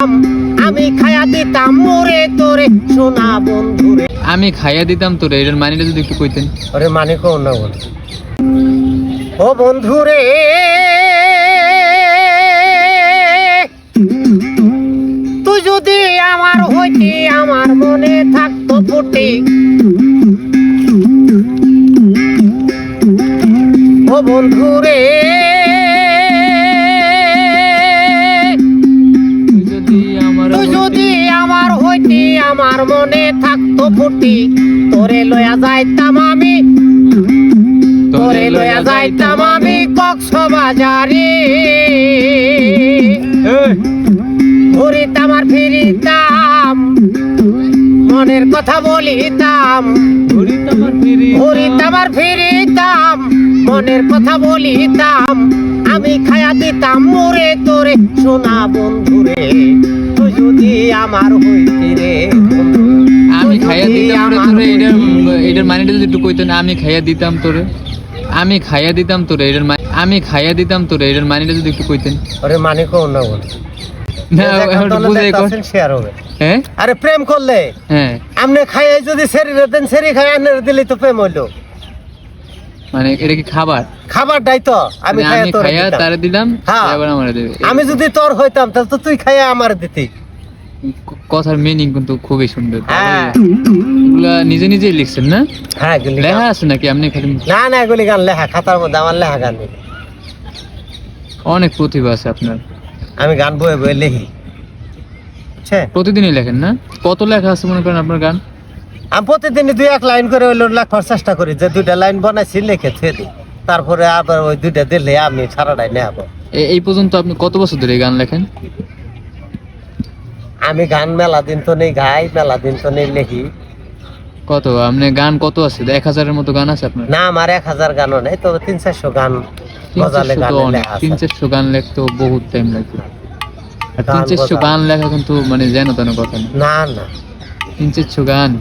আমি খাইয়া দিতাম মোরে তোরে সোনা বন্ধুরে। আমি খাইয়া দিতাম তোরে, এটার মানেটা যদি একটু কইতেন। ওরে মানে কও না বল। ও বন্ধুরে তুই যদি আমার হইতি আমার মনে থাকতো ফুটে। ও বন্ধুরে তুই যদি আমার হইতি আমার মনে থাকতো ফুটি। তোরে লয়া যাইতাম আমি, তোরে লয়া যাইতাম আমি কক্সবাজারে। ঘুরিতাম আর ফিরিতাম মনের কথা বলিতাম। ঘুরিতাম আর ফিরিতাম মনের কথা বলিতাম। আমি খাইয়া দিতাম মোরে তোরে সোনা বন্ধুরে। তুই যদি আমার হইতি রে আমি খাইয়া দিতাম তোরে, এটার মানেটা যদি একটু কইতেন। আমি খাইয়া দিতাম তোরে, আমি খাইয়া দিতাম তোরে, আমি খাইয়া দিতাম তোরে, এটার মানেটা যদি একটু কইতেন। ওরে মানে কও না বল। না এখন বুঝাই কর। শেয়ার হবে। হ্যাঁ আরে প্রেম করলে হ্যাঁ, আমনে খাইয়াই যদি শরীরে দেন শরীর খাই আনে দিলেই তো প্রেম হইলো। মানে এটা কি খাবার? খাবারটাই তো আমি মানে খাইয়া আমি তোরে খাইয়া দিতাম। তারে দিলাম, হ্যাঁ। সে আবার আমারে দেবে। আমি যদি তোর হইতাম তাহলে তো তুই খাইয়া আমার দিতি। কথার মিনিং কিন্তু খুবই সুন্দর। হ্যাঁ এগুলা নিজে নিজেই লিখছেন না? হ্যাঁ এগুলি লেখা গান। আছে নাকি আপনি খালি? না না এগুলি গান লেখা, খাতার মধ্যে আমার লেখা গান নেই। অনেক প্রতিভা আছে আপনার। আমি গান বয়ে বয়ে লিখি। বুঝছে? প্রতিদিনই লেখেন না? কত লেখা আছে মনে করেন আপনার গান? আমি প্রতিদিনই 2-1 লাইন করে ওই লেখার চেষ্টা করি। যে 2টা লাইন বানাইছি লিখে থুয়ে দিই। তারপরে আবার ওই 2টা দিলে আমি সারাটাই নেবো। এই পর্যন্ত আপনি কত বছর ধরে এই গান লেখেন? আমি গান মেলা দিন তো নেই গাই, মেলা দিন তো নেই লিখি। কত আপনি গান কত আছে? 1000-এর মতো গান আছে আপনার? না আমার 1000 গানও নেই, তবে 300-400 গান গজালে 300 গান তো অনেক। লেখা আছে। 300 গান লিখতে বহুত টাইম লাগে। আর গান 300 গজা। গান লেখা কিন্তু মানে যেন তেন কথা না। না না 300 গান